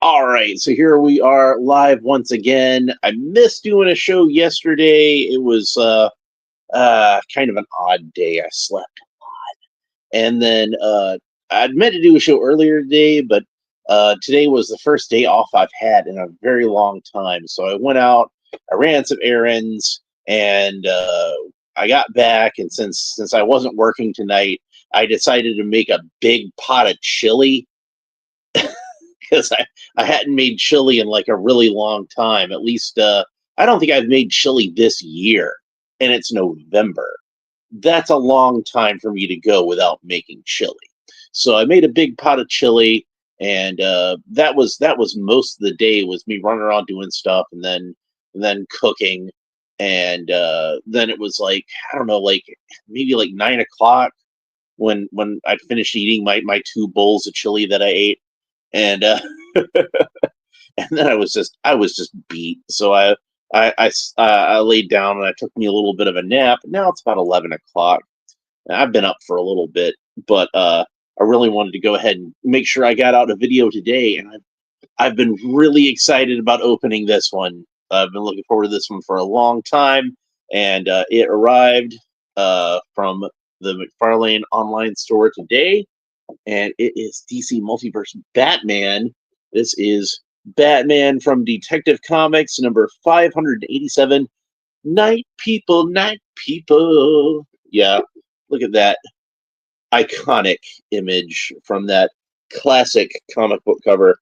All right, so here we are live once again. I missed doing a show yesterday. It was kind of an odd day. I slept a lot, and then I'd meant to do a show earlier today, but today was the first day off I've had in a very long time. So I went out, I ran some errands, and I got back. And since I wasn't working tonight, I decided to make a big pot of chili because I hadn't made chili in like a really long time. At least I don't think I've made chili this year, and it's November. That's a long time for me to go without making chili. So I made a big pot of chili, and that was most of the day was me running around doing stuff, and then cooking, and then it was like I don't know, like maybe like 9 o'clock when I'd finished eating my two bowls of chili that I ate, and and then I was just beat. So I laid down and I took me a little bit of a nap. Now it's about 11 o'clock. And I've been up for a little bit, but I really wanted to go ahead and make sure I got out a video today, and I've been really excited about opening this one. I've been looking forward to this one for a long time, and it arrived from the Mcfarlane online store today, and it is DC Multiverse Batman. This is Batman from Detective Comics number 587. Night People, Night People. Yeah, look at that iconic image from that classic comic book cover.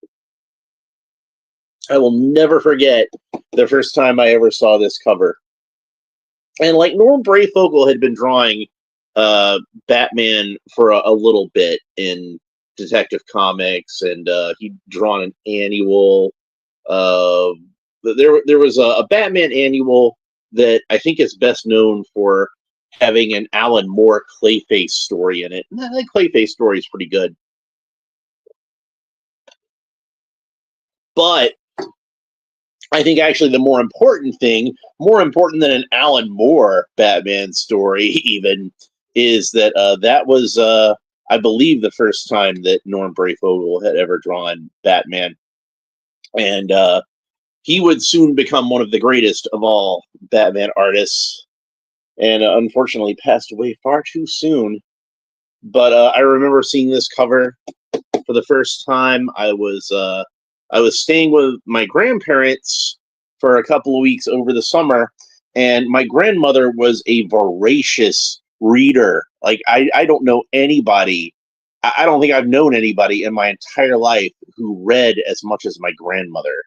I will never forget the first time I ever saw this cover. And like Norm Brayfogle had been drawing Batman for a little bit in Detective Comics, and he'd drawn an annual. Uh, there was a Batman annual that I think is best known for having an Alan Moore Clayface story in it. And that Clayface story is pretty good. But I think actually the more important thing, more important than an Alan Moore Batman story even, is that that was, I believe, the first time that Norm Brayfogle had ever drawn Batman. And he would soon become one of the greatest of all Batman artists, and unfortunately passed away far too soon. But I remember seeing this cover for the first time. I was staying with my grandparents for a couple of weeks over the summer, and my grandmother was a voracious reader. Like I don't know anybody. I don't think I've known anybody in my entire life who read as much as my grandmother.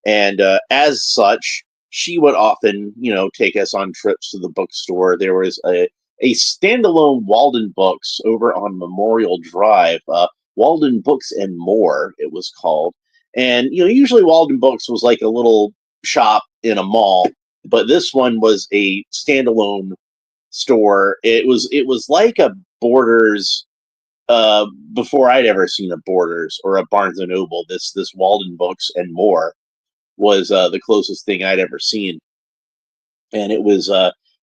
And as such, she would often, take us on trips to the bookstore. There was a standalone Walden Books over on Memorial Drive, Walden Books and More, it was called. And usually Walden Books was like a little shop in a mall, but this one was a standalone store. It was like a Borders before I'd ever seen a Borders or a Barnes and Noble. This Walden Books and More was the closest thing I'd ever seen, and it was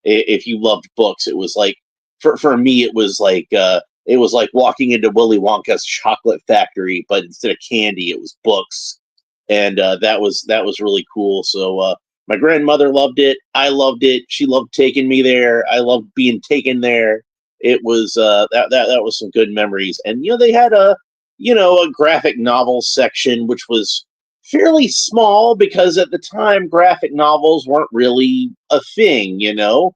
if you loved books, it was like for me it was like walking into Willy Wonka's chocolate factory, but instead of candy, it was books, and that was really cool. So my grandmother loved it. I loved it. She loved taking me there. I loved being taken there. It was that was some good memories, and they had a graphic novel section which was fairly small because at the time graphic novels weren't really a thing. You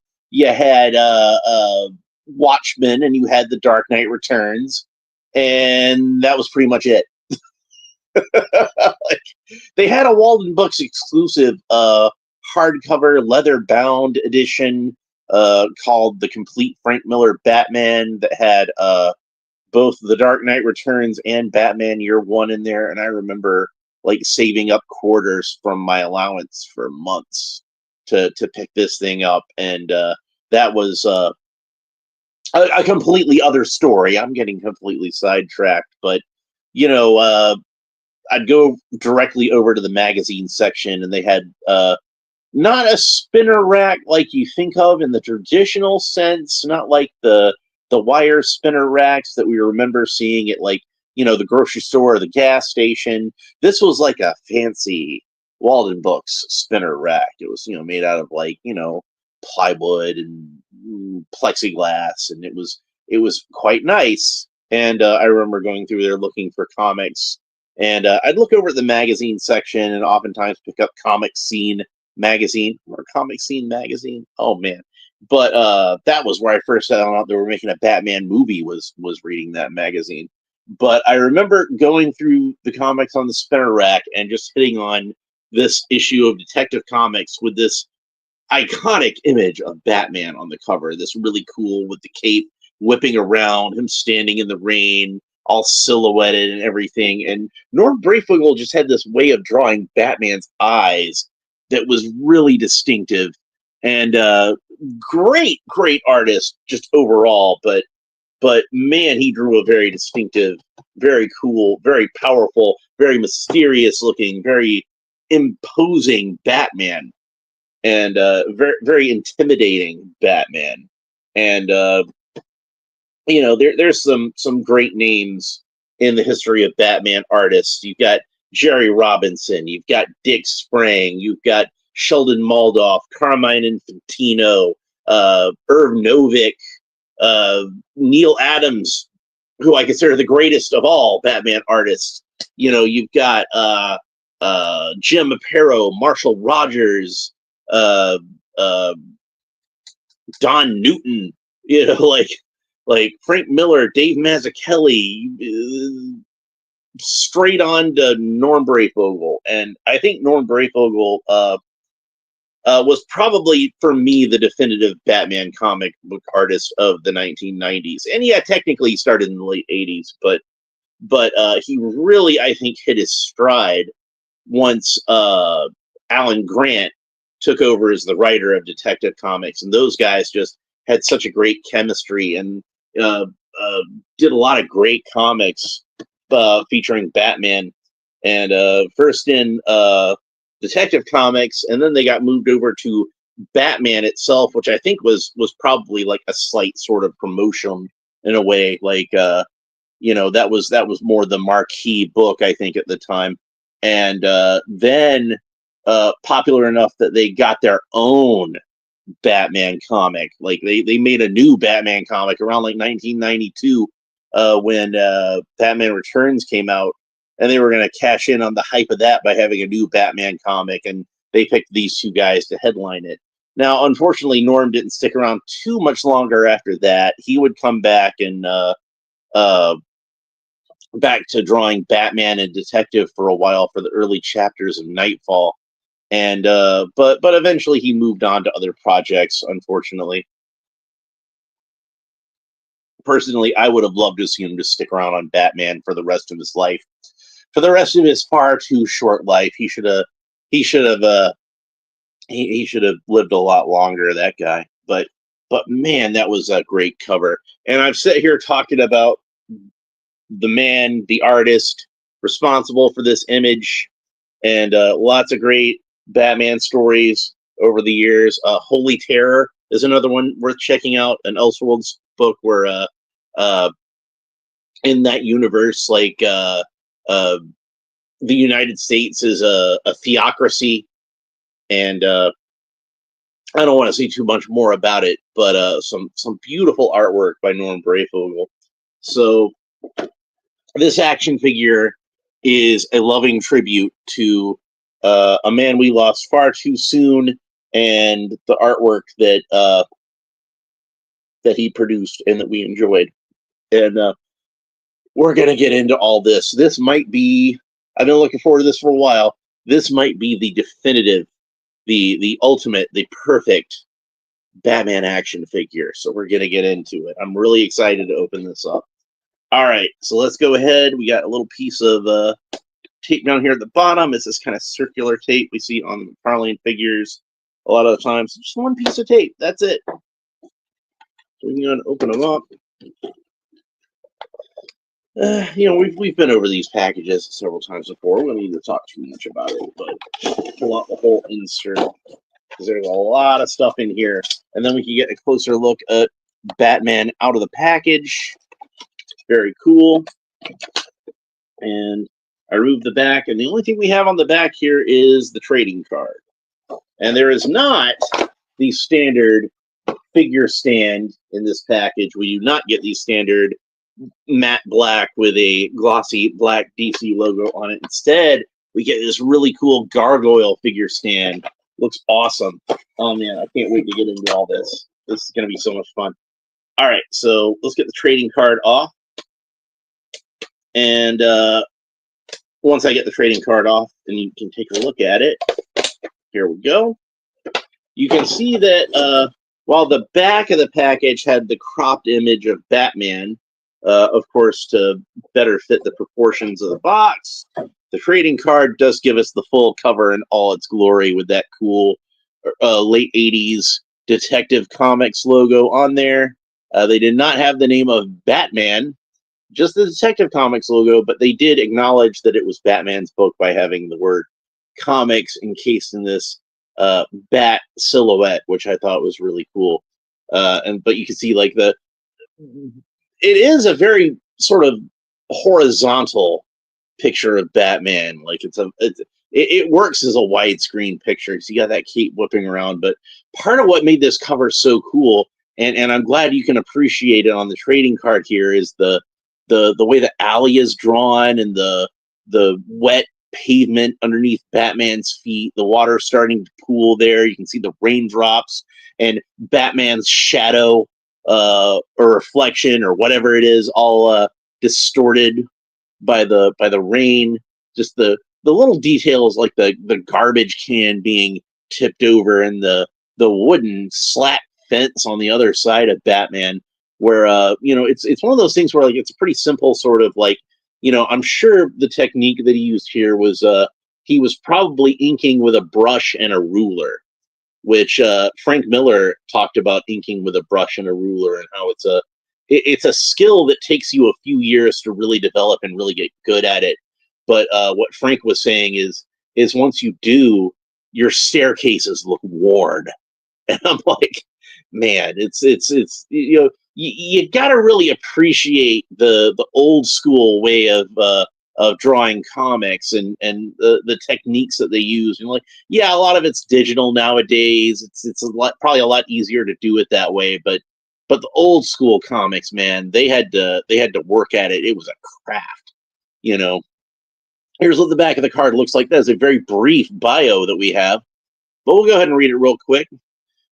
had Watchmen, and you had The Dark Knight Returns, and that was pretty much it. Like, they had a Walden Books exclusive hardcover leather bound edition called The Complete Frank Miller Batman that had both The Dark Knight Returns and Batman Year One in there, and I remember like saving up quarters from my allowance for months to pick this thing up, and that was a completely other story. I'm getting completely sidetracked, but I'd go directly over to the magazine section, and they had not a spinner rack like you think of in the traditional sense, not like the wire spinner racks that we remember seeing at like the grocery store or the gas station. This was like a fancy Walden Books spinner rack. It was, made out of like, plywood and plexiglass, and it was quite nice. And I remember going through there looking for comics, and I'd look over at the magazine section and oftentimes pick up Comic Scene magazine or Comic Scene magazine. Oh man. But that was where I first found out they were making a Batman movie, was reading that magazine. But I remember going through the comics on the spinner rack and just hitting on this issue of Detective Comics with this iconic image of Batman on the cover. This really cool with the cape whipping around, him standing in the rain, all silhouetted and everything. And Norm Brayfogle just had this way of drawing Batman's eyes that was really distinctive. And great artist just overall, but man, he drew a very distinctive, very cool, very powerful, very mysterious looking, very imposing Batman, and very intimidating Batman. And there's some great names in the history of Batman artists. You've got Jerry Robinson, you've got Dick Sprang, you've got Sheldon Moldoff, Carmine Infantino, Irv Novick, Neil Adams, who I consider the greatest of all Batman artists. You've got Jim Aparo, Marshall Rogers, Don Newton, like Frank Miller, Dave Mazzucchelli, straight on to Norm Brayfogle. And I think Norm Brayfogle was probably, for me, the definitive Batman comic book artist of the 1990s. And yeah, technically he started in the late 80s, but he really, I think, hit his stride once Alan Grant took over as the writer of Detective Comics. And those guys just had such a great chemistry and did a lot of great comics featuring Batman. And first in Detective Comics, and then they got moved over to Batman itself, which I think was probably like a slight sort of promotion in a way. Like that was more the marquee book, I think, at the time. And then popular enough that they got their own Batman comic. Like they made a new Batman comic around like 1992 when Batman Returns came out, and they were going to cash in on the hype of that by having a new Batman comic, and they picked these two guys to headline it. Now, unfortunately, Norm didn't stick around too much longer after that. He would come back and back to drawing Batman and Detective for a while for the early chapters of Nightfall, and but eventually he moved on to other projects. Unfortunately, personally, I would have loved to see him just stick around on Batman for the rest of his life. For the rest of his far too short life, he should have lived a lot longer. That guy, but man, that was a great cover. And I've sat here talking about the man, the artist responsible for this image, and lots of great Batman stories over the years. Holy Terror is another one worth checking out, an Elseworlds book where in that universe, like the United States is a theocracy, and I don't want to say too much more about it, but some beautiful artwork by Norm Brayfogle. So this action figure is a loving tribute to a man we lost far too soon, and the artwork that he produced and that we enjoyed. And we're going to get into all this. This might be, I've been looking forward to this for a while. This might be the definitive, the ultimate, the perfect Batman action figure. So we're going to get into it. I'm really excited to open this up. All right, so let's go ahead. We got a little piece of tape down here at the bottom. It's this kind of circular tape we see on the Mcfarlane figures a lot of the times. Just one piece of tape. That's it. So we're going to open them up. We've been over these packages several times before. We don't need to talk too much about it, but pull out the whole insert because there's a lot of stuff in here. And then we can get a closer look at Batman out of the package. Very cool. And I removed the back, and the only thing we have on the back here is the trading card. And there is not the standard figure stand in this package. We do not get the standard matte black with a glossy black DC logo on it. Instead, we get this really cool gargoyle figure stand. Looks awesome. Oh man, I can't wait to get into all this. This is going to be so much fun. All right, so let's get the trading card off. And once I get the trading card off, and you can take a look at it. Here we go. You can see that while the back of the package had the cropped image of Batman, of course, to better fit the proportions of the box, the trading card does give us the full cover in all its glory with that cool late 80s Detective Comics logo on there. They did not have the name of Batman, just the Detective Comics logo, but they did acknowledge that it was Batman's book by having the word comics encased in this bat silhouette, which I thought was really cool. But you can see like it is a very sort of horizontal picture of Batman. Like it works as a widescreen picture because you got that cape whipping around. But part of what made this cover so cool, and I'm glad you can appreciate it on the trading card here, is the way the alley is drawn and the wet pavement underneath Batman's feet, the water starting to pool there. You can see the raindrops and Batman's shadow or reflection or whatever it is, all distorted by the rain. Just the little details like the garbage can being tipped over and the wooden slat fence on the other side of Batman, where it's one of those things where like it's a pretty simple sort of like, I'm sure the technique that he used here was he was probably inking with a brush and a ruler, which Frank Miller talked about inking with a brush and a ruler and how it's a skill that takes you a few years to really develop and really get good at it. But what Frank was saying is once you do, your staircases look worn. And I'm like, man, it's you got to really appreciate the old school way of drawing comics and the techniques that they use. And like, yeah, a lot of it's digital nowadays. It's probably a lot easier to do it that way. But the old school comics, man, they had to work at it. It was a craft, you know. Here's what the back of the card looks like. That's a very brief bio that we have, but we'll go ahead and read it real quick. It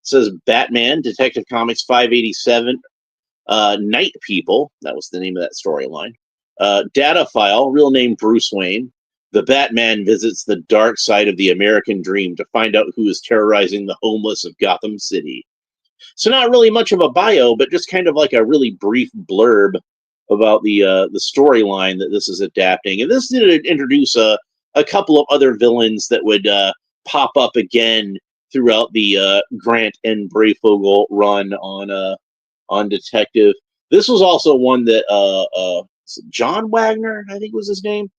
says Batman, Detective Comics 587, Night People, that was the name of that storyline. Data File, real name Bruce Wayne. The Batman visits the dark side of the American dream to find out who is terrorizing the homeless of Gotham City. So not really much of a bio, but just kind of like a really brief blurb about the storyline that this is adapting. And this did introduce a couple of other villains that would pop up again throughout the Grant and Breyfogle run on Detective. This was also one that John Wagner, I think was his name.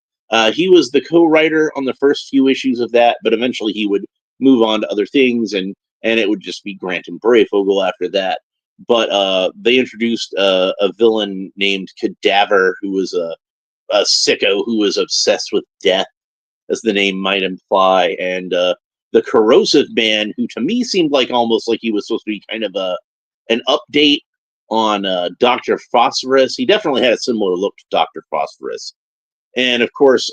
He was the co-writer on the first few issues of that, but eventually he would move on to other things, and it would just be Grant and Breyfogle after that. But they introduced a villain named Cadaver, who was a sicko who was obsessed with death, as the name might imply, and the Corrosive Man, who to me seemed like almost like he was supposed to be kind of an update on Dr. Phosphorus. He definitely had a similar look to Dr. Phosphorus. And of course,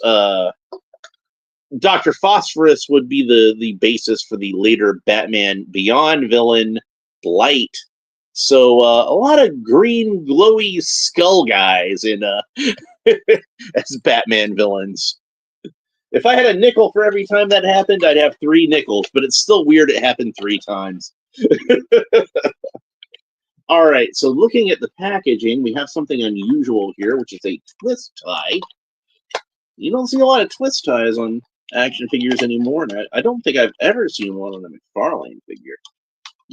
Dr. Phosphorus would be the basis for the later Batman Beyond villain, Blight. So a lot of green, glowy skull guys in as Batman villains. If I had a nickel for every time that happened, I'd have 3 nickels, but it's still weird it happened 3 times. All right, so looking at the packaging, we have something unusual here, which is a twist tie. You don't see a lot of twist ties on action figures anymore, and I don't think I've ever seen one on a Mcfarlane figure.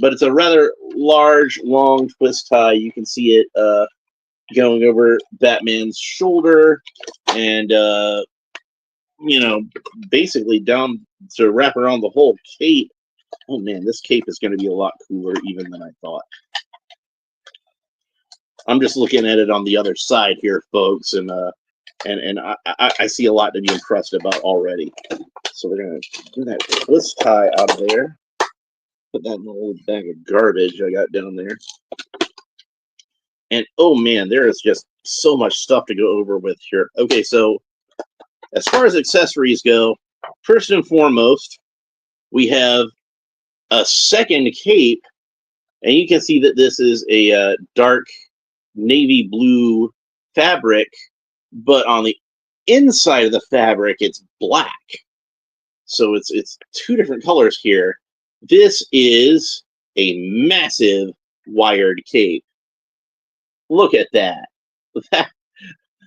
But it's a rather large, long twist tie. You can see it going over Batman's shoulder and, basically down to wrap around the whole cape. Oh, man, this cape is going to be a lot cooler even than I thought. I'm just looking at it on the other side here, folks, and and I see a lot to be impressed about already. So we're gonna do that twist tie out of there. Put that in a little bag of garbage I got down there. And oh man, there is just so much stuff to go over with here. Okay, so as far as accessories go, first and foremost, we have a second cape, and you can see that this is a dark navy blue fabric, but on the inside of the fabric, it's black. So it's two different colors here. This is a massive wired cape. Look at that.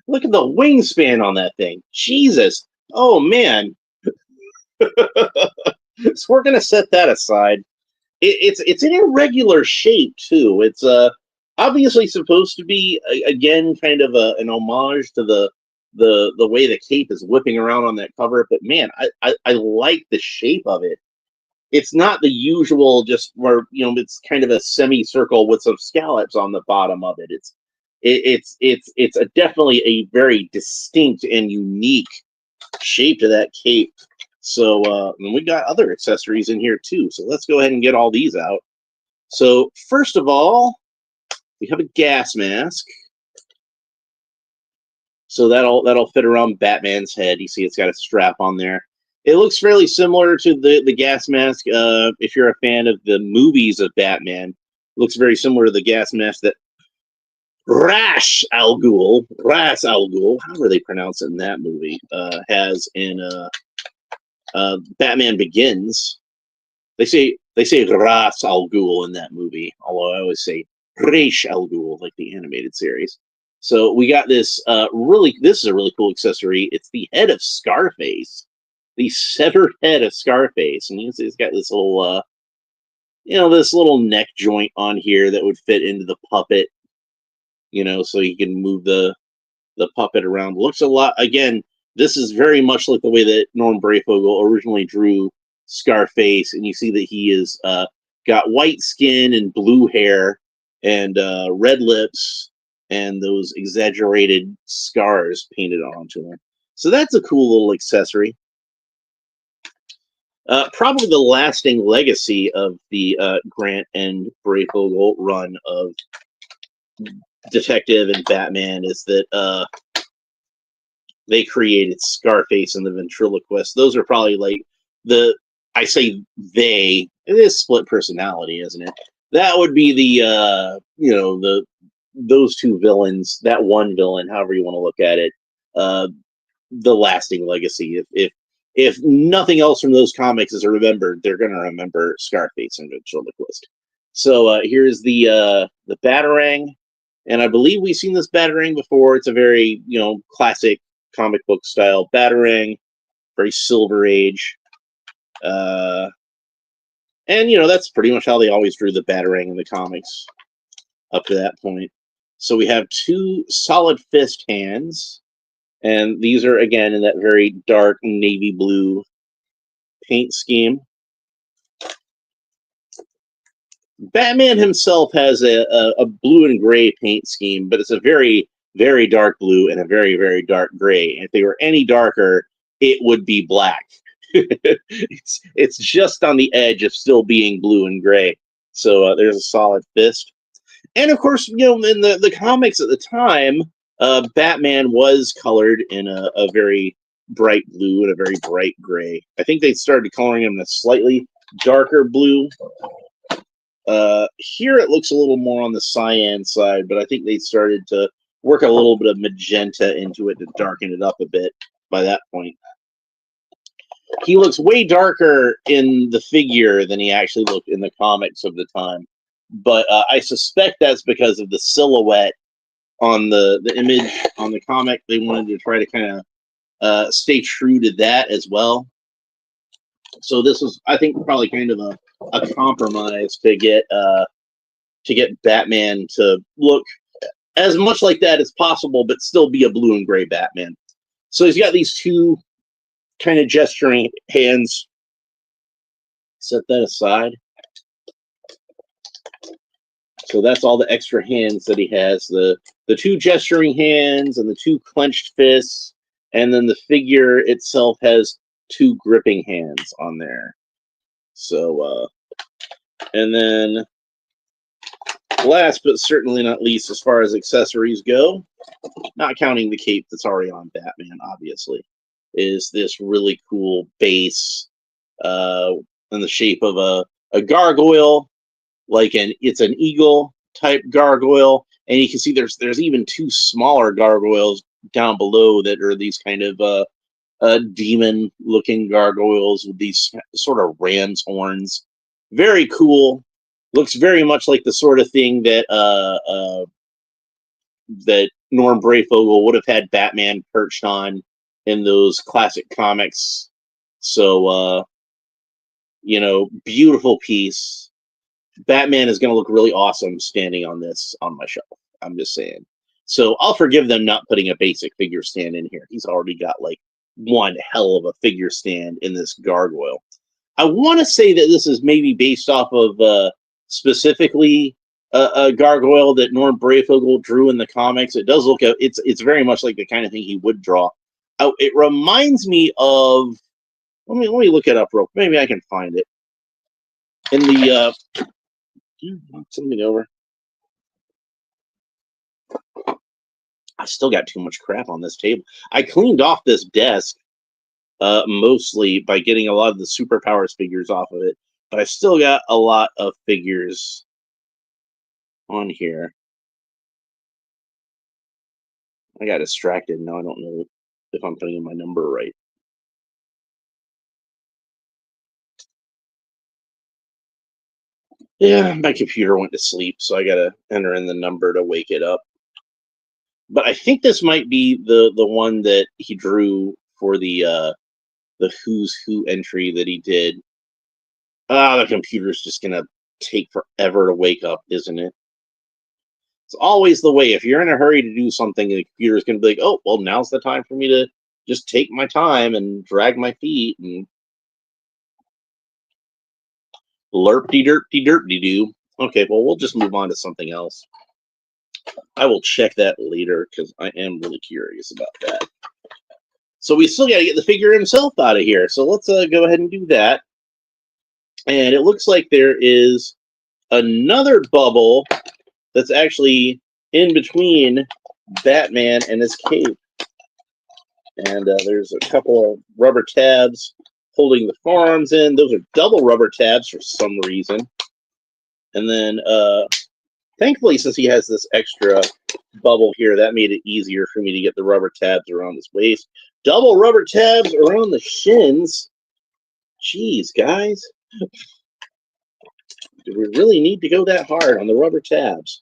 Look at the wingspan on that thing. Jesus. Oh, man. So we're going to set that aside. It's an irregular shape, too. It's obviously supposed to be, again, kind of an homage to the way the cape is whipping around on that cover. But, man, I like the shape of it. It's not the usual just where, it's kind of a semicircle with some scallops on the bottom of it. It's definitely a very distinct and unique shape to that cape. So and we got other accessories in here too. So let's go ahead and get all these out. So first of all, we have a gas mask. So that'll fit around Batman's head. You see it's got a strap on there. It looks fairly similar to the gas mask. If you're a fan of the movies of Batman, it looks very similar to the gas mask that Ra's al Ghul, however they pronounce it in that movie, has in Batman Begins. They say Ra's al Ghul in that movie, although I always say Ra's al Ghul, like the animated series. So we got this this is a really cool accessory. It's the head of Scarface, the severed head of Scarface, and you see it's got this little this little neck joint on here that would fit into the puppet. So you can move the puppet around. Looks a lot, again, this is very much like the way that Norm Brayfogle originally drew Scarface, and you see that he is got white skin and blue hair and red lips and those exaggerated scars painted onto him. So that's a cool little accessory. Probably the lasting legacy of the Grant and Brayfogle run of Detective and Batman is that they created Scarface and the ventriloquist. Those are probably like I say it is split personality, isn't it? That would be those two villains, that one villain, however you want to look at it, the lasting legacy. If nothing else from those comics is remembered, they're going to remember Scarface and ventriloquist. So here's the Batarang. And I believe we've seen this Batarang before. It's a very, classic comic book style Batarang, very Silver Age. And, that's pretty much how they always drew the Batarang in the comics up to that point. So we have two solid fist hands. And these are, again, in that very dark navy blue paint scheme. Batman himself has a blue and gray paint scheme, but it's a very, very dark blue and a very, very dark gray. If they were any darker, it would be black. It's just on the edge of still being blue and gray. So there's a solid fist. And of course, in the comics at the time, Batman was colored in a very bright blue and a very bright gray. I think they started coloring him in a slightly darker blue. Here it looks a little more on the cyan side, but I think they started to work a little bit of magenta into it to darken it up a bit by that point. He looks way darker in the figure than he actually looked in the comics of the time. But I suspect that's because of the silhouette on the image on the comic. They wanted to try to kind of stay true to that as well. So this was, I think, probably kind of a compromise to get Batman to look as much like that as possible, but still be a blue and gray Batman. So he's got these two kind of gesturing hands. Set that aside. So that's all the extra hands that he has. The the two gesturing hands and the two clenched fists, and then the figure itself has two gripping hands on there. So, and then last but certainly not least, as far as accessories go, not counting the cape that's already on Batman, obviously, is this really cool base in the shape of a gargoyle, it's an eagle type gargoyle, and you can see there's even two smaller gargoyles down below that are these kind of demon looking gargoyles with these sort of ram's horns. Very cool. Looks very much like the sort of thing that that Norm Brayfogle would have had Batman perched on in those classic comics. So beautiful piece. Batman is going to look really awesome standing on this on my shelf. I'm just saying. So I'll forgive them not putting a basic figure stand in here. He's already got like one hell of a figure stand in this gargoyle. I want to say that this is maybe based off of specifically a gargoyle that Norm Brayfogle drew in the comics. It does look it's very much like the kind of thing he would draw. It reminds me of. Let me look it up real. Maybe I can find it in the. Something over. I still got too much crap on this table. I cleaned off this desk mostly by getting a lot of the Superpowers figures off of it, but I still got a lot of figures on here. I got distracted. Now I don't know if I'm putting in my number right. Yeah, my computer went to sleep, so I gotta enter in the number to wake it up. But I think this might be the one that he drew for the Who's Who entry that he did. The computer's just gonna take forever to wake up, isn't it? It's always the way. If you're in a hurry to do something, the computer's gonna be like, "Oh, well, now's the time for me to just take my time and drag my feet and lerpty derpty derpty doo." Okay, well, we'll just move on to something else. I will check that later because I am really curious about that. So we still got to get the figure himself out of here. So let's go ahead and do that. And it looks like there is another bubble that's actually in between Batman and his cape. And there's a couple of rubber tabs holding the forearms in. Those are double rubber tabs for some reason. And then, thankfully, since he has this extra bubble here, that made it easier for me to get the rubber tabs around his waist. Double rubber tabs around the shins. Jeez, guys. Do we really need to go that hard on the rubber tabs?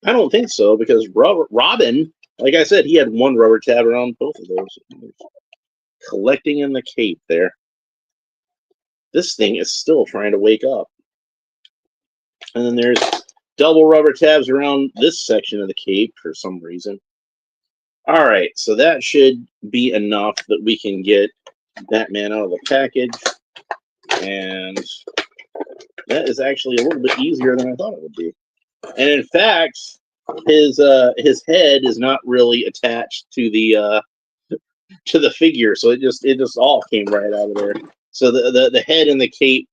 I don't think so, because Robin, like I said, he had one rubber tab around both of those. Collecting in the cape there. This thing is still trying to wake up. And then there's double rubber tabs around this section of the cape for some reason. All right, so that should be enough that we can get Batman out of the package. And that is actually a little bit easier than I thought it would be. And in fact, his head is not really attached to the figure, so it just all came right out of there. So the head and the cape,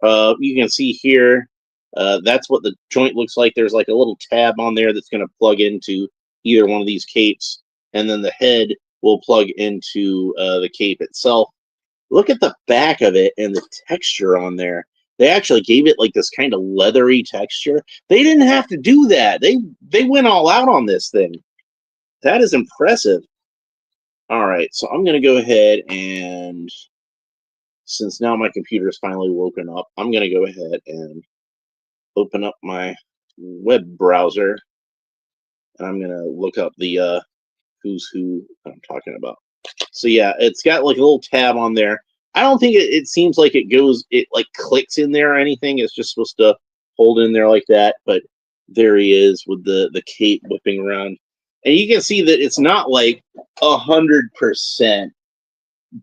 you can see here, that's what the joint looks like. There's like a little tab on there that's going to plug into either one of these capes, and then the head will plug into the cape itself. Look at the back of it and the texture on there. They actually gave it like this kind of leathery texture. They didn't have to do that. They went all out on this thing. That is impressive. All right, so I'm going to go ahead and, since now my computer is finally woken up, I'm going to go ahead and open up my web browser. And I'm going to look up the Who's Who I'm talking about. So yeah, it's got like a little tab on there. I don't think it seems like it like clicks in there or anything. It's just supposed to hold in there like that. But there he is with the cape whipping around. And you can see that it's not like 100%,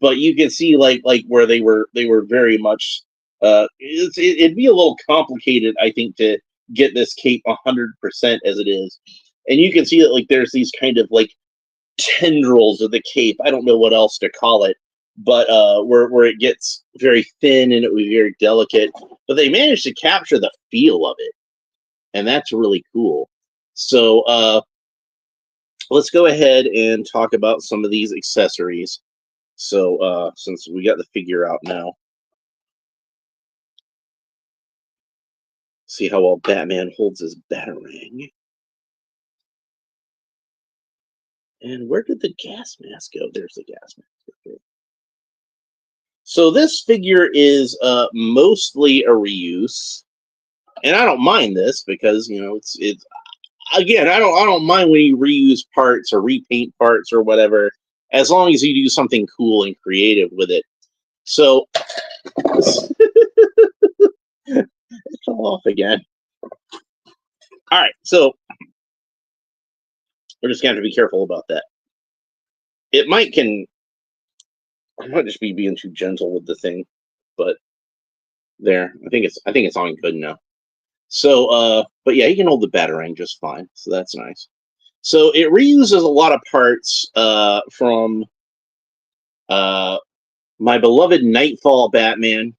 but you can see like where they were very much. It'd be a little complicated, I think, to get this cape 100% as it is. And you can see that like there's these kind of like tendrils of the cape. I don't know what else to call it, but where it gets very thin and it was very delicate. But they managed to capture the feel of it, and that's really cool. So let's go ahead and talk about some of these accessories. So since we got the figure out now, see how well Batman holds his Batarang. And where did the gas mask go? There's the gas mask. Okay. So this figure is mostly a reuse, and I don't mind this because it's again I don't mind when you reuse parts or repaint parts or whatever, as long as you do something cool and creative with it. So it fell off again. All right, so we're just gonna have to be careful about that. I might just be being too gentle with the thing, but there, I think it's on good now. So but yeah, you can hold the Batarang just fine, so that's nice. So it reuses a lot of parts from my beloved Nightfall Batman,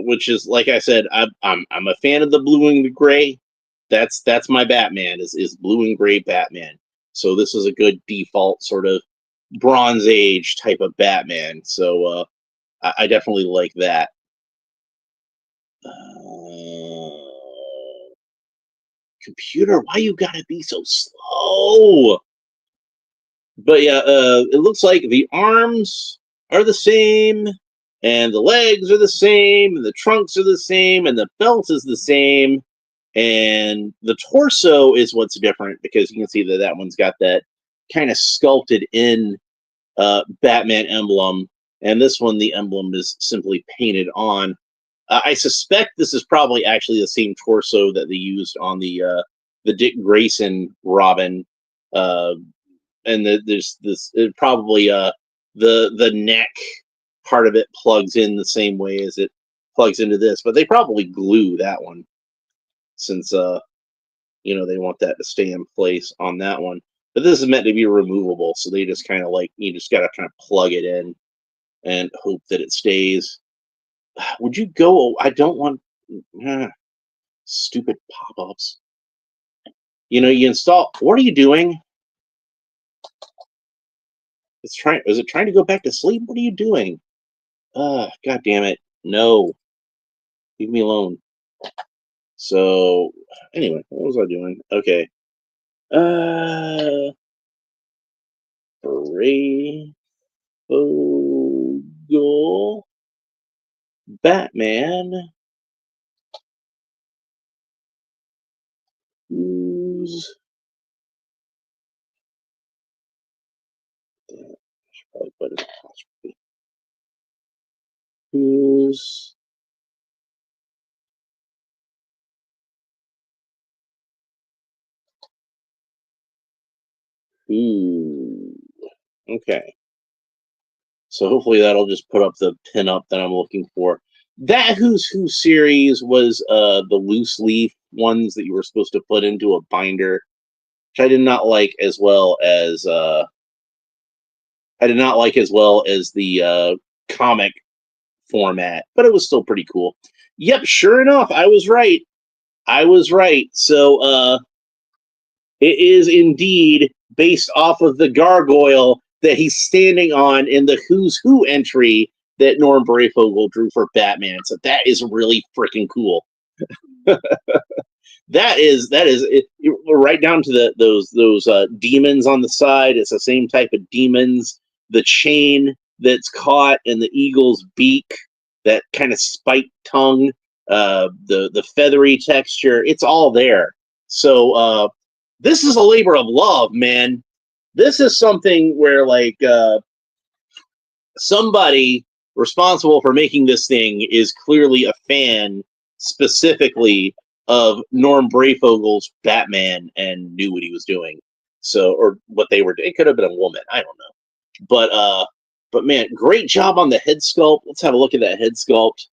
which is, like I said, I'm a fan of the blue and the gray. That's my Batman is blue and gray Batman. So this is a good default sort of Bronze Age type of Batman. So I definitely like that. Computer, why you gotta be so slow? But yeah, it looks like the arms are the same, and the legs are the same, and the trunks are the same, and the belt is the same, and the torso is what's different, because you can see that that one's got that kind of sculpted in Batman emblem, and this one, the emblem is simply painted on. I suspect this is probably actually the same torso that they used on the Dick Grayson Robin, and there's this probably the neck part of it plugs in the same way as it plugs into this, but they probably glue that one since they want that to stay in place on that one. But this is meant to be removable, so they just kind of like, you just gotta kind of plug it in and hope that it stays. Would you go? I don't want stupid pop-ups. You install. What are you doing? Is it trying to go back to sleep? What are you doing? God damn it! No, leave me alone. So anyway, what was I doing? Okay. Brayfogle Batman. Who's probably put it apostrophe. Who's who? Okay. So hopefully that'll just put up the pinup that I'm looking for. That Who's Who series was the loose leaf ones that you were supposed to put into a binder, which I did not like as well as the comic format, but it was still pretty cool. Yep, sure enough, I was right. So it is indeed based off of the gargoyle that he's standing on in the Who's Who entry that Norm Brayfogle drew for Batman. So that is really freaking cool. that is it, right down to those demons on the side. It's the same type of demons. The chain that's caught in the eagle's beak, that kind of spiked tongue, the feathery texture. It's all there. So this is a labor of love, man. This is something where like somebody responsible for making this thing is clearly a fan specifically of Norm Brayfogle's Batman and knew what he was doing. So, or what they were doing. It could have been a woman. I don't know. But man, great job on the head sculpt. Let's have a look at that head sculpt.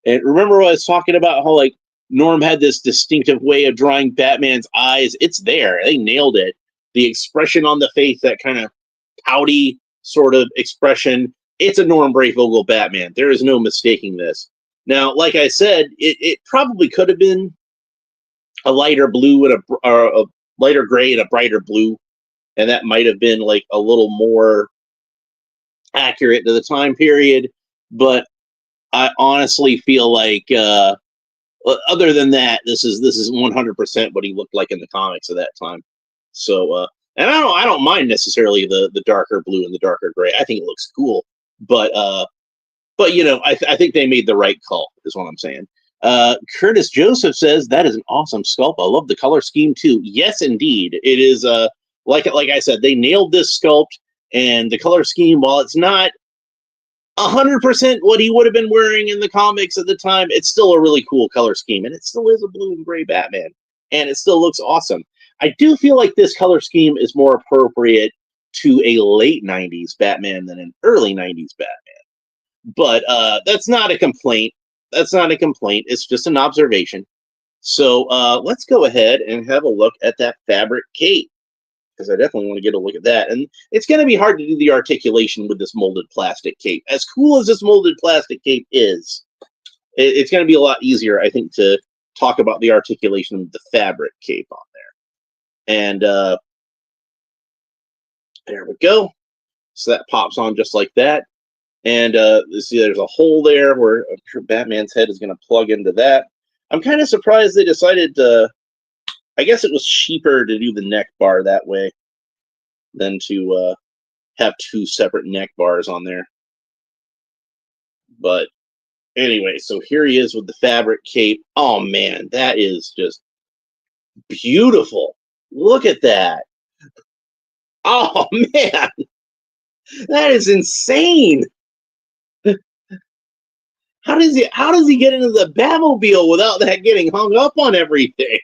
And remember what I was talking about, how like Norm had this distinctive way of drawing Batman's eyes. It's there. They nailed it. The expression on the face, that kind of pouty sort of expression. It's a Norm Brayfogle Batman. There is no mistaking this. Now, like I said, it probably could have been a lighter blue and a lighter gray and a brighter blue, and that might have been like a little more accurate to the time period. But I honestly feel like, other than that, this is 100% what he looked like in the comics at that time. So, and I don't mind necessarily the darker blue and the darker gray. I think it looks cool, but you know, I think they made the right call, is what I'm saying. Curtis Joseph says that is an awesome sculpt. I love the color scheme too. Yes, indeed, it is. Like I said, they nailed this sculpt, and the color scheme, while it's not 100% what he would have been wearing in the comics at the time, it's still a really cool color scheme, and it still is a blue and gray Batman, and it still looks awesome. I do feel like this color scheme is more appropriate to a late 90s Batman than an early 90s Batman. But that's not a complaint. That's not a complaint. It's just an observation. So let's go ahead and have a look at that fabric cape, because I definitely want to get a look at that. And it's going to be hard to do the articulation with this molded plastic cape. As cool as this molded plastic cape is, it's going to be a lot easier, I think, to talk about the articulation of the fabric cape on there. And there we go. So that pops on just like that. And see, there's a hole there where I'm sure Batman's head is going to plug into that. I'm kind of surprised they decided to, I guess it was cheaper to do the neck bar that way than to have two separate neck bars on there. But anyway, so here he is with the fabric cape. Oh man, that is just beautiful. Look at that. Oh man, that is insane. How does he get into the Batmobile without that getting hung up on everything?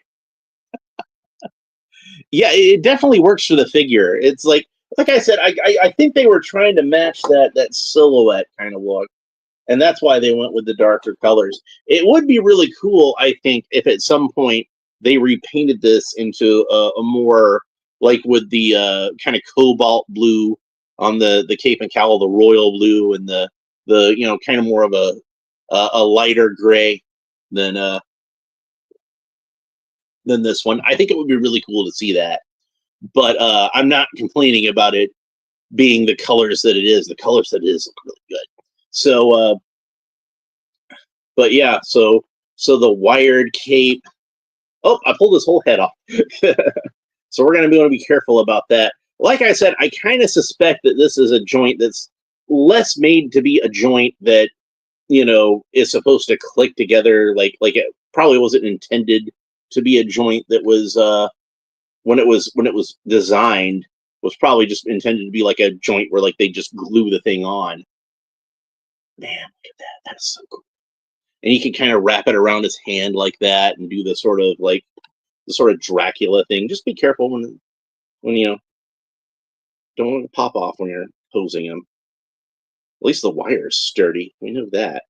Yeah, it definitely works for the figure. It's like I said, I think they were trying to match that silhouette kind of look, and that's why they went with the darker colors. It would be really cool, I think, if at some point they repainted this into a more, like with the kind of cobalt blue on the cape and cowl, the royal blue, and the you know, kind of more of a lighter gray than this one. I think it would be really cool to see that. But I'm not complaining about it being the colors that it is. The colors that it is look really good. So, but yeah, so the wired cape. Oh, I pulled his whole head off. So we're going to be careful about that. Like I said, I kind of suspect that this is a joint that's less made to be a joint that, you know, is supposed to click together. Like it probably wasn't intended to be a joint that was when it was designed, was probably just intended to be like a joint where like they just glue the thing on. Man, look at that. That's so cool. And he can kind of wrap it around his hand like that and do the sort of Dracula thing. Just be careful when you know, don't want to pop off when you're posing him. At least the wire's sturdy. We know that.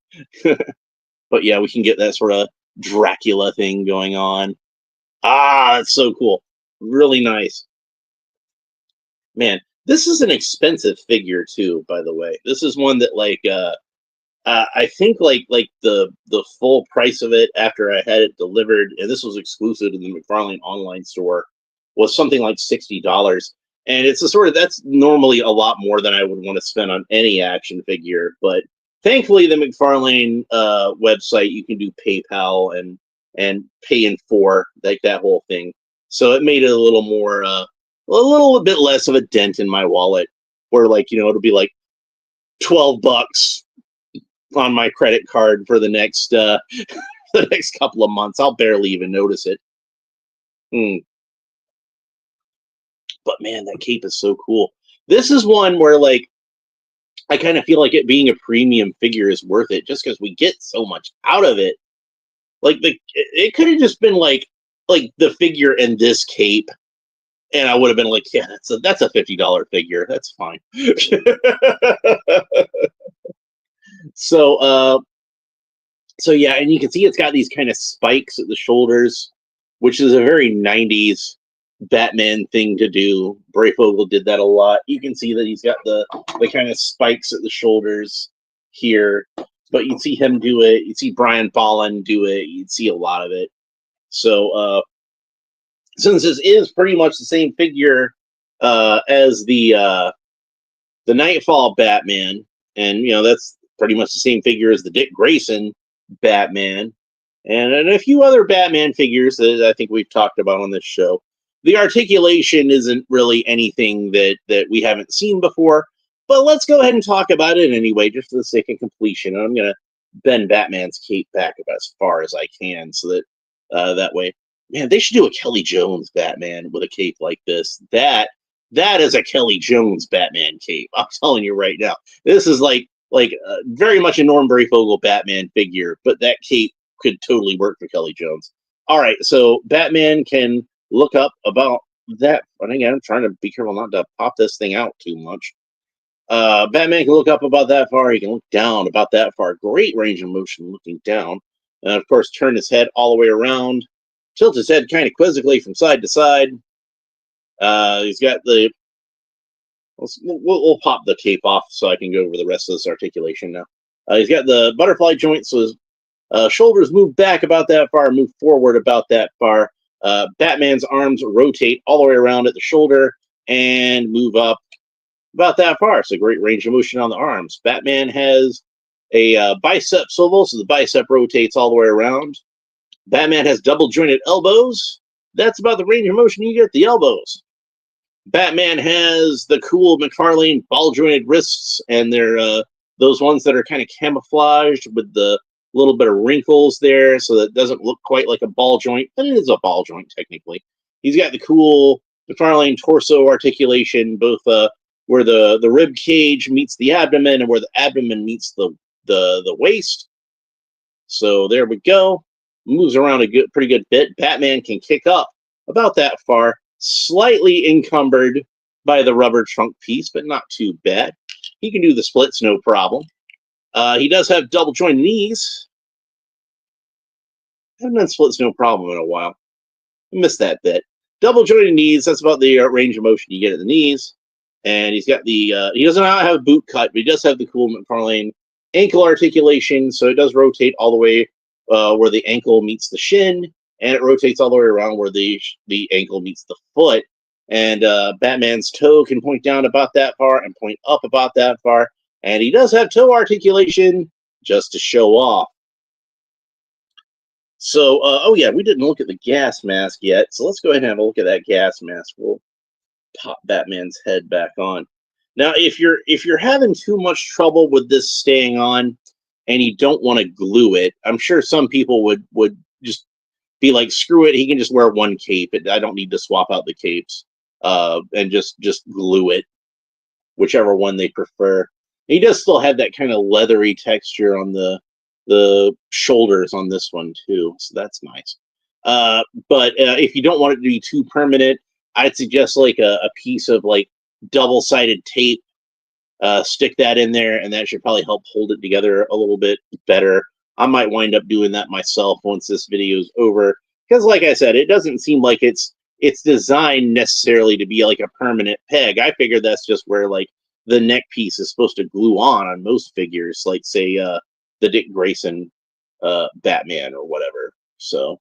But yeah, we can get that sort of Dracula thing going on. Ah, that's so cool. Really nice. Man, this is an expensive figure too, by the way. This is one that like I think like the full price of it after I had it delivered, and this was exclusive to the Mcfarlane online store, was something like $60. And it's a sort of, that's normally a lot more than I would want to spend on any action figure. But thankfully, the Mcfarlane website, you can do PayPal and pay in four, like that whole thing. So it made it a little more, a little bit less of a dent in my wallet, where like, you know, it'll be like $12 on my credit card for the next the next couple of months. I'll barely even notice it. But man, that cape is so cool. This is one where like I kind of feel like it being a premium figure is worth it, just because we get so much out of it. Like it could have just been like the figure and this cape, and I would have been like, yeah, that's a $50 figure. That's fine. So So yeah, and you can see it's got these kind of spikes at the shoulders, which is a very '90s Batman thing to do. Brayfogle did that a lot. You can see that he's got the kind of spikes at the shoulders here, but you'd see him do it. You'd see Brian Bolland do it. You'd see a lot of it. So since this is pretty much the same figure as the Nightfall Batman, and that's pretty much the same figure as the Dick Grayson Batman, and a few other Batman figures that I think we've talked about on this show. The articulation isn't really anything that we haven't seen before, but let's go ahead and talk about it anyway, just for the sake of completion. And I'm gonna bend Batman's cape back about as far as I can, so that that way, man, they should do a Kelly Jones Batman with a cape like this. That is a Kelly Jones Batman cape. I'm telling you right now. This is like very much a Norm Brayfogle Batman figure, but that cape could totally work for Kelly Jones. All right, so Batman can look up about that. And again, I'm trying to be careful not to pop this thing out too much. Batman can look up about that far. He can look down about that far. Great range of motion looking down. And of course, turn his head all the way around. Tilt his head kind of quizzically from side to side. He's got the. We'll pop the cape off so I can go over the rest of this articulation now. He's got the butterfly joint, so his shoulders move back about that far, move forward about that far. Batman's arms rotate all the way around at the shoulder and move up about that far. So great range of motion on the arms. Batman has a bicep swivel, so the bicep rotates all the way around. Batman has double jointed elbows. That's about the range of motion you get at the elbows. Batman has the cool Mcfarlane ball jointed wrists, and they're those ones that are kind of camouflaged with the little bit of wrinkles there, so that it doesn't look quite like a ball joint, but it is a ball joint technically. He's got the cool Mcfarlane torso articulation, both where the rib cage meets the abdomen and where the abdomen meets the waist. So there we go. Moves around a pretty good bit. Batman can kick up about that far, slightly encumbered by the rubber trunk piece, but not too bad. He can do the splits, no problem. He does have double jointed knees. I haven't done splits, no problem in a while. I missed that bit. Double jointed knees, that's about the range of motion you get at the knees. And he's got the, he doesn't have a boot cut, but he does have the cool Mcfarlane ankle articulation, so it does rotate all the way where the ankle meets the shin, and it rotates all the way around where the ankle meets the foot. And Batman's toe can point down about that far and point up about that far. And he does have toe articulation just to show off. So, oh yeah, we didn't look at the gas mask yet. So let's go ahead and have a look at that gas mask. We'll pop Batman's head back on. Now, if you're having too much trouble with this staying on and you don't want to glue it, I'm sure some people would just be like, screw it, he can just wear one cape. I don't need to swap out the capes and just glue it, whichever one they prefer. He does still have that kind of leathery texture on the shoulders on this one too, so that's nice. But if you don't want it to be too permanent, I'd suggest like a piece of like double-sided tape. Stick that in there, and that should probably help hold it together a little bit better. I might wind up doing that myself once this video is over, because like I said, it doesn't seem like it's designed necessarily to be like a permanent peg. I figure that's just where like the neck piece is supposed to glue on most figures, like say the Dick Grayson Batman or whatever. So,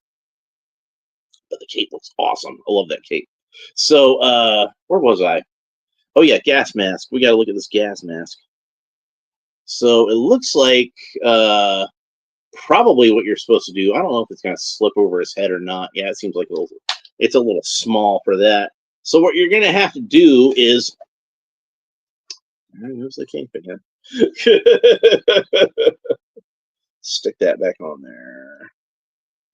but the cape looks awesome. I love that cape. So, where was I? Oh yeah, gas mask. We got to look at this gas mask. So it looks like probably what you're supposed to do. I don't know if it's going to slip over his head or not. Yeah, it seems like it's a little small for that. So what you're going to have to do is, there's the cape again. Stick that back on there.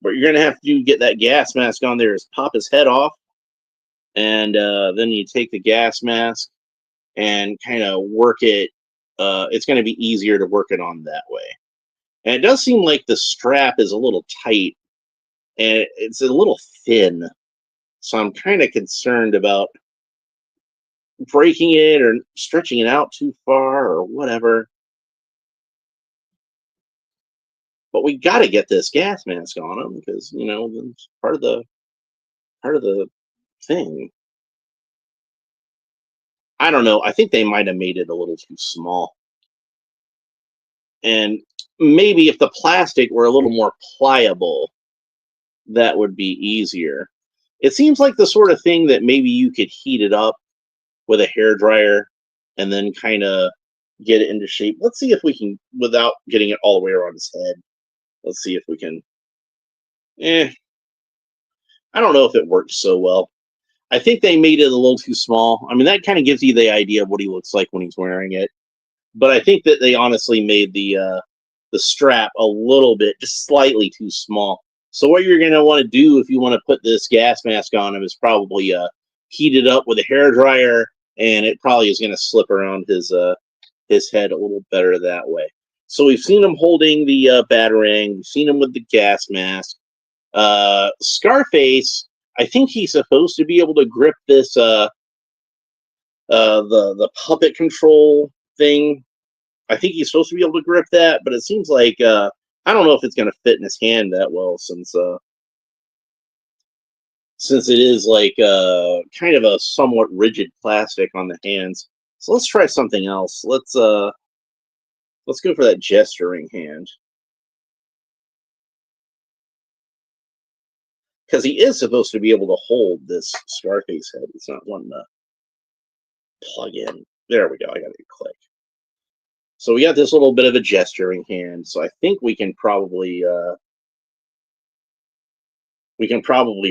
What you're going to have to do to get that gas mask on there is pop his head off, and then you take the gas mask and kind of work it. It's going to be easier to work it on that way. And it does seem like the strap is a little tight and it's a little thin. So I'm kind of concerned about breaking it or stretching it out too far or whatever. But we got to get this gas mask on him because it's part of the thing. I don't know. I think they might have made it a little too small. And maybe if the plastic were a little more pliable, that would be easier. It seems like the sort of thing that maybe you could heat it up with a hair dryer and then kind of get it into shape. Let's see if we can, without getting it all the way around his head. Let's see if we can. I don't know if it worked so well. I think they made it a little too small. I mean, that kind of gives you the idea of what he looks like when he's wearing it. But I think that they honestly made the strap a little bit, just slightly too small. So what you're going to want to do if you want to put this gas mask on him is probably heat it up with a hair dryer, and it probably is going to slip around his head a little better that way. So we've seen him holding the batarang. We've seen him with the gas mask. Scarface, I think he's supposed to be able to grip this the puppet control thing. I think he's supposed to be able to grip that, but it seems like I don't know if it's going to fit in his hand that well since it is like kind of a somewhat rigid plastic on the hands. So let's try something else. Let's go for that gesturing hand. Because he is supposed to be able to hold this Scarface head. It's not one to plug in. There we go. I got it click. So we got this little bit of a gesturing hand. So I think we can probably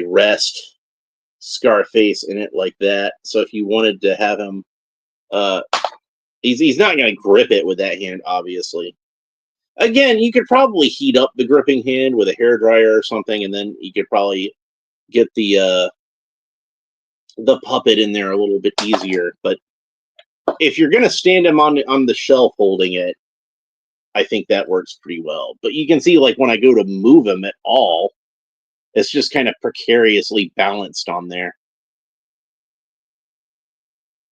rest Scarface in it like that. So if you wanted to have him, he's not going to grip it with that hand, obviously. Again, you could probably heat up the gripping hand with a hairdryer or something, and then you could probably get the puppet in there a little bit easier. But if you're going to stand him on the shelf holding it, I think that works pretty well. But you can see, like, when I go to move him at all, it's just kind of precariously balanced on there.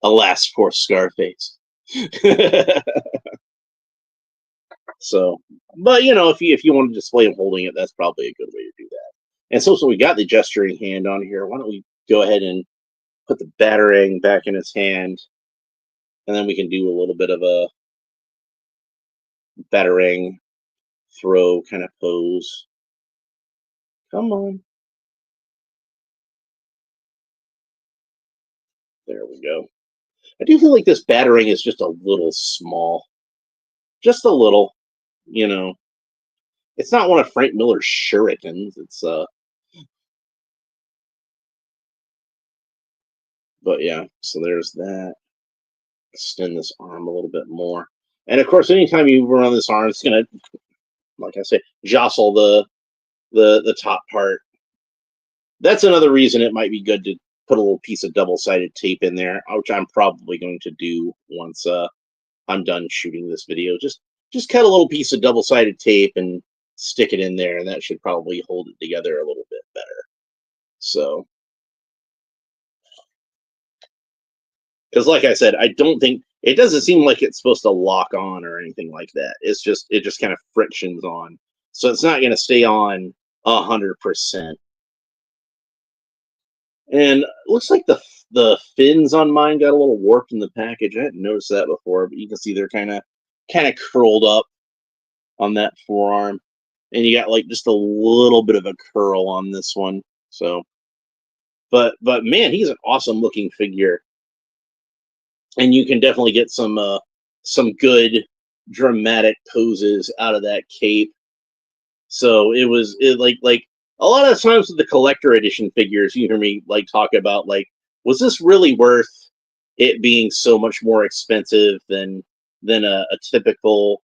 Alas, poor Scarface. So, but if you want to display him holding it, that's probably a good way to do that. And so we got the gesturing hand on here. Why don't we go ahead and put the batarang back in his hand, and then we can do a little bit of a batarang throw kind of pose. Come on. There we go. I do feel like this batarang is just a little small. Just a little, It's not one of Frank Miller's shurikens. It's but yeah, so there's that. Extend this arm a little bit more. And of course, anytime you run this arm, it's gonna, like I say, jostle the top part. That's another reason it might be good to put a little piece of double-sided tape in there, which I'm probably going to do once I'm done shooting this video. Just cut a little piece of double-sided tape and stick it in there, and that should probably hold it together a little bit better. So, because like I said, I don't think it doesn't seem like it's supposed to lock on or anything like that. It just kind of frictions on, so it's not going to stay on 100%. And it looks like the fins on mine got a little warped in the package. I hadn't noticed that before, but you can see they're kind of curled up on that forearm, and you got like just a little bit of a curl on this one. So, but man, he's an awesome looking figure, and you can definitely get some good dramatic poses out of that cape. So it like a lot of times with the collector edition figures, you hear me like talk about like, was this really worth it being so much more expensive than a typical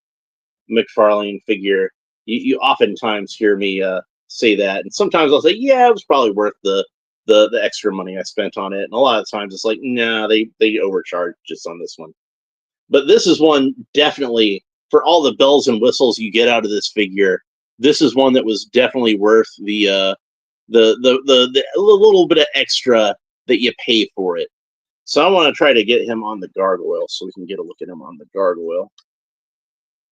Mcfarlane figure? You oftentimes hear me say that, and sometimes I'll say, yeah, it was probably worth the extra money I spent on it. And a lot of times it's like, nah, they overcharged just on this one. But this is one definitely, for all the bells and whistles you get out of this figure, this is one that was definitely worth the little bit of extra that you pay for it. So I want to try to get him on the gargoyle so we can get a look at him on the gargoyle,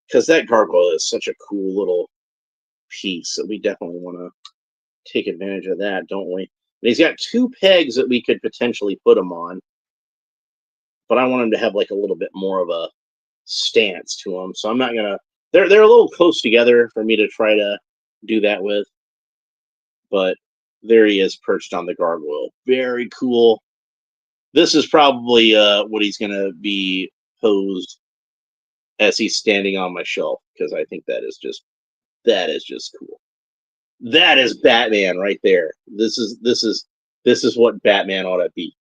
because that gargoyle is such a cool little piece, so we definitely want to take advantage of that, don't we? And he's got 2 pegs that we could potentially put him on, but I want him to have like a little bit more of a stance to him. So I'm not gonna. They're a little close together for me to try to do that with, but there he is perched on the gargoyle. Very cool. This is probably what he's gonna be posed as he's standing on my shelf, because I think that is just cool. That is Batman right there. This is what Batman ought to be.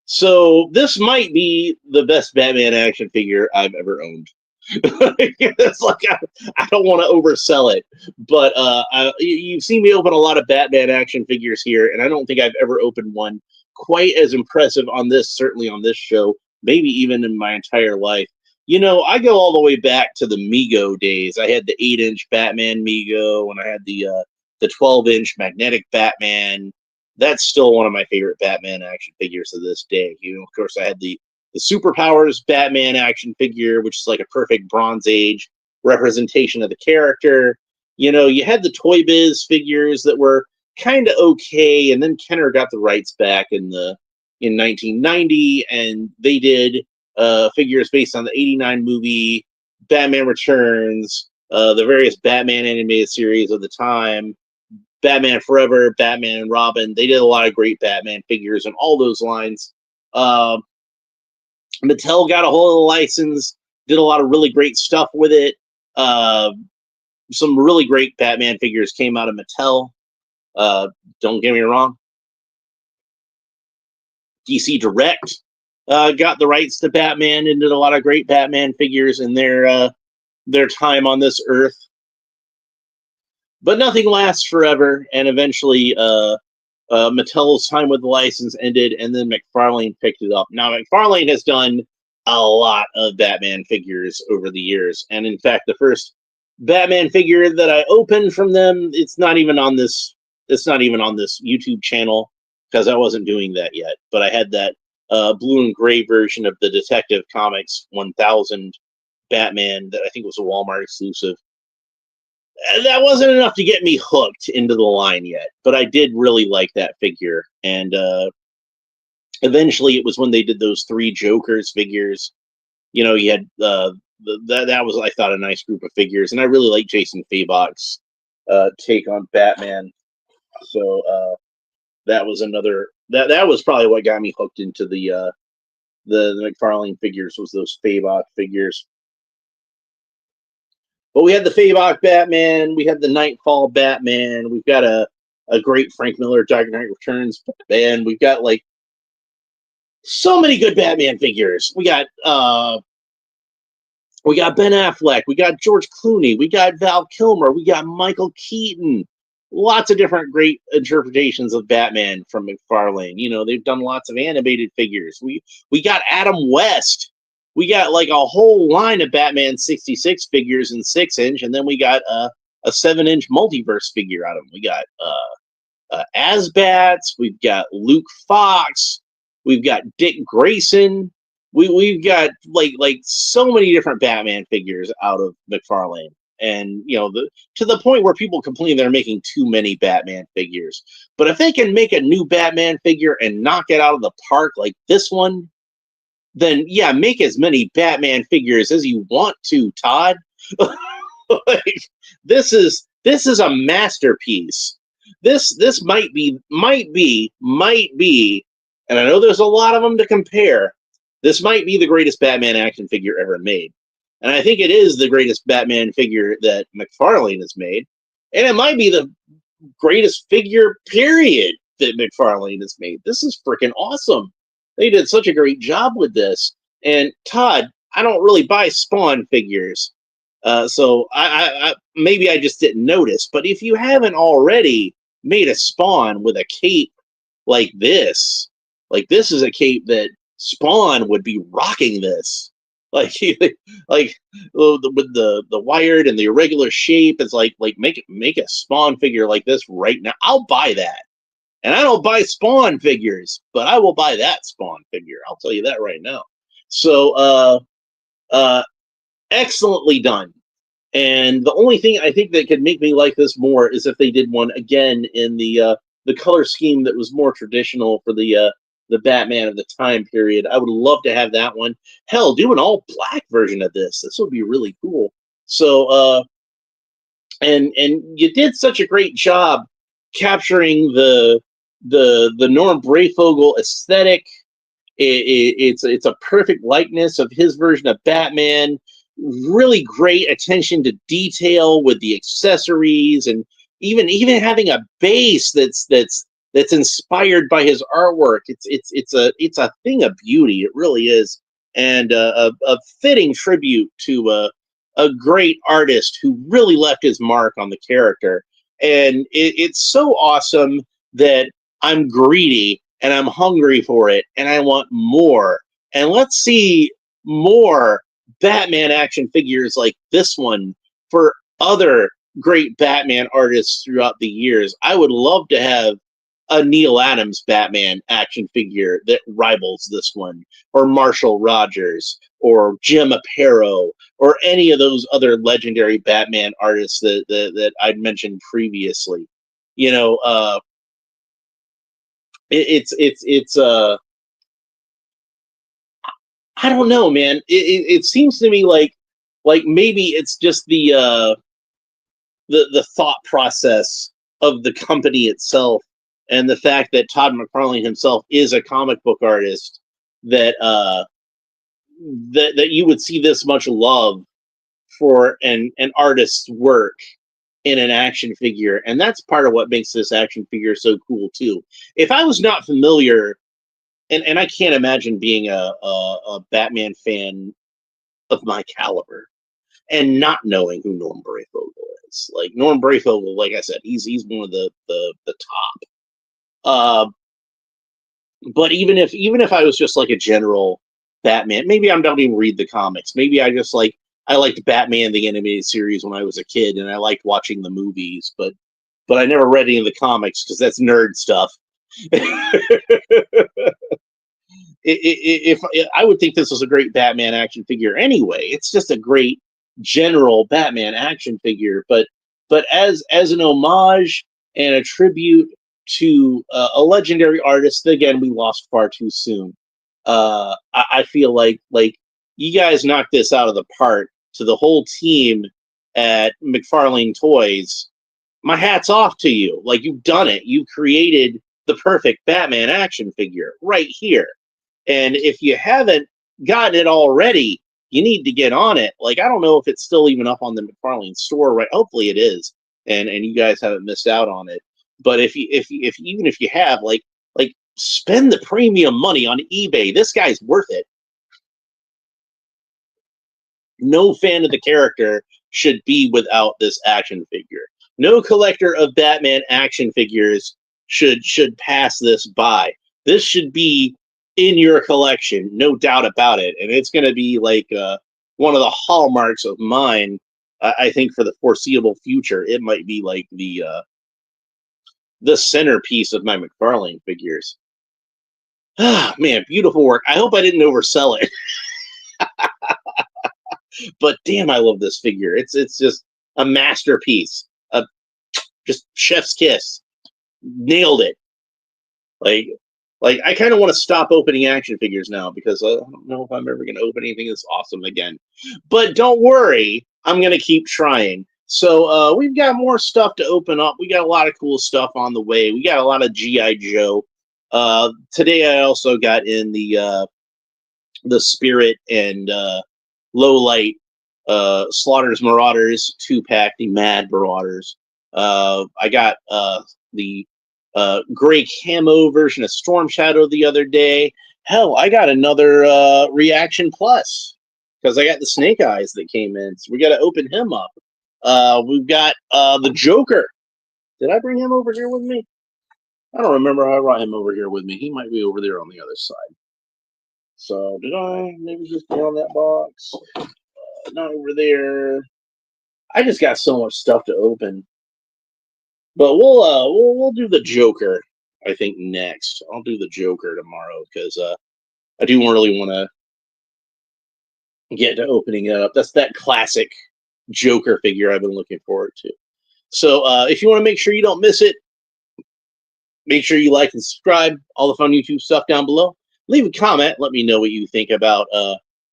So this might be the best Batman action figure I've ever owned. It's like I don't want to oversell it, but you've seen me open a lot of Batman action figures here, and I don't think I've ever opened one quite as impressive on this. Certainly on this show, maybe even in my entire life. You know, I go all the way back to the Mego days. I had the 8-inch Batman Mego, and I had the 12-inch magnetic Batman. That's still one of my favorite Batman action figures to this day. You know, of course, I had the Superpowers Batman action figure, which is like a perfect Bronze Age representation of the character. You know, you had the Toy Biz figures that were kind of okay, and then Kenner got the rights back in 1990, and they did figures based on the '89 movie, Batman Returns, the various Batman animated series of the time, Batman Forever, Batman and Robin. They did a lot of great Batman figures and all those lines. Mattel got a hold of the license, did a lot of really great stuff with it. Some really great Batman figures came out of Mattel. Don't get me wrong. DC Direct got the rights to Batman and did a lot of great Batman figures in their time on this earth. But nothing lasts forever, and eventually Mattel's time with the license ended, and then Mcfarlane picked it up. Now, Mcfarlane has done a lot of Batman figures over the years, and in fact, the first Batman figure that I opened from them, it's not even on this YouTube channel, because I wasn't doing that yet. But I had that blue and gray version of the Detective Comics 1000 Batman that I think was a Walmart exclusive. That wasn't enough to get me hooked into the line yet, but I did really like that figure. And eventually, it was when they did those 3 Jokers figures. You know, you had that was, I thought, a nice group of figures, and I really like Jason Fabok's take on Batman. So that was another that was probably what got me hooked into the Mcfarlane figures, was those Fabok figures. But we had the Fabok Batman, we had the Nightfall Batman, we've got a great Frank Miller Dark Knight Returns Batman. We've got like so many good Batman figures. We got Ben Affleck, we got George Clooney, we got Val Kilmer, we got Michael Keaton. Lots of different great interpretations of Batman from Mcfarlane. You know, they've done lots of animated figures. We got Adam West. We got like a whole line of Batman 66 figures in 6-inch, and then we got a 7-inch multiverse figure out of them. We got Asbats, we've got Luke Fox, we've got Dick Grayson. We've got like so many different Batman figures out of Mcfarlane. And, you know, to the point where people complain they're making too many Batman figures. But if they can make a new Batman figure and knock it out of the park like this one, then yeah, make as many Batman figures as you want to, Todd. Like, this is a masterpiece. This might be, and I know there's a lot of them to compare. This might be the greatest Batman action figure ever made. And I think it is the greatest Batman figure that Mcfarlane has made. And it might be the greatest figure, period, that Mcfarlane has made. This is freaking awesome. They did such a great job with this. And Todd, I don't really buy Spawn figures. So I maybe I just didn't notice. But if you haven't already made a Spawn with a cape like this is a cape that Spawn would be rocking this. Like with the wired and the irregular shape, it's like make a Spawn figure like this right now. I'll buy that. And I don't buy Spawn figures, but I will buy that Spawn figure. I'll tell you that right now. So excellently done. And the only thing I think that could make me like this more is if they did one again in the color scheme that was more traditional for the Batman of the time period. I would love to have that one. Hell, do an all black version of this. This would be really cool. So and you did such a great job capturing the Norm Brayfogle aesthetic. It's a perfect likeness of his version of Batman. Really great attention to detail with the accessories, and even having a base that's inspired by his artwork. It's a thing of beauty. It really is, and a fitting tribute to a great artist who really left his mark on the character. And it's so awesome that I'm greedy and I'm hungry for it and I want more. And let's see more Batman action figures like this one for other great Batman artists throughout the years. I would love to have a Neil Adams Batman action figure that rivals this one, or Marshall Rogers, or Jim Aparo, or any of those other legendary Batman artists that I'd mentioned previously. You know, it's I don't know, man. It seems to me like maybe it's just the thought process of the company itself, and the fact that Todd McFarlane himself is a comic book artist, that that you would see this much love for an artist's work in an action figure. And that's part of what makes this action figure so cool too. If I was not familiar, and I can't imagine being a Batman fan of my caliber and not knowing who Norm Brayfogle is. Like Norm Brayfogle, like I said, he's one of the top. But even if I was just like a general Batman, maybe I don't even read the comics. Maybe I liked Batman the animated series when I was a kid, and I liked watching the movies, but I never read any of the comics because that's nerd stuff. If I would think this was a great Batman action figure anyway. It's just a great general Batman action figure, but as an homage and a tribute to a legendary artist that, again, we lost far too soon. I feel like you guys knocked this out of the park. To the whole team at Mcfarlane Toys, my hat's off to you. Like, you've done it. You created the perfect Batman action figure right here. And if you haven't gotten it already, you need to get on it. Like, I don't know if it's still even up on the Mcfarlane store, right? Hopefully it is, and you guys haven't missed out on it. But if even if you have, like spend the premium money on eBay. This guy's worth it. No fan of the character should be without this action figure. No collector of Batman action figures should pass this by. This should be in your collection, no doubt about it. And it's going to be like one of the hallmarks of mine. I think for the foreseeable future, it might be like the centerpiece of my Mcfarlane figures. Ah, man, beautiful work. I hope I didn't oversell it. But damn, I love this figure. It's just a masterpiece. Just chef's kiss. Nailed it. Like I kind of want to stop opening action figures now, because I don't know if I'm ever going to open anything that's awesome again. But don't worry, I'm going to keep trying. So we've got more stuff to open up. We got a lot of cool stuff on the way. We got a lot of G.I. Joe. Today I also got in the Spirit and Low Light Slaughter's Marauders 2-pack, the Mad Marauders. I got the gray camo version of Storm Shadow the other day. Hell, I got another Reaction Plus because I got the Snake Eyes that came in. So we got to open him up. We've got the Joker. Did I bring him over here with me? I don't remember how I brought him over here with me. He might be over there on the other side. So did I maybe just put on that box? Not over there. I just got so much stuff to open. But we'll do the Joker, I think, next. I'll do the Joker tomorrow because I do really want to get to opening it up. That's that classic Joker figure I've been looking forward to. So if you want to make sure you don't miss it, make sure you like and subscribe. All the fun YouTube stuff down below. Leave a comment. Let me know what you think about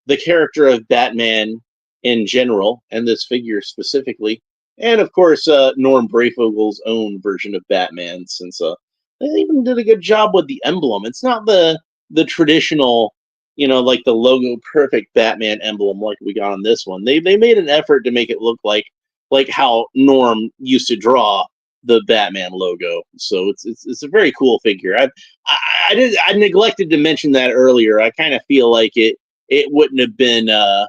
the character of Batman in general and this figure specifically. And of course, Norm Brayfogel's own version of Batman, since they even did a good job with the emblem. It's not the traditional, like the logo perfect Batman emblem like we got on this one. They made an effort to make it look like how Norm used to draw the Batman logo. So it's a very cool figure. I neglected to mention that earlier. I kind of feel like it wouldn't have been a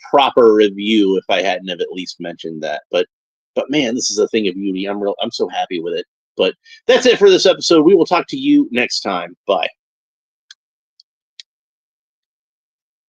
proper review if I hadn't have at least mentioned that. But man, this is a thing of beauty. I'm so happy with it. But that's it for this episode. We will talk to you next time. Bye.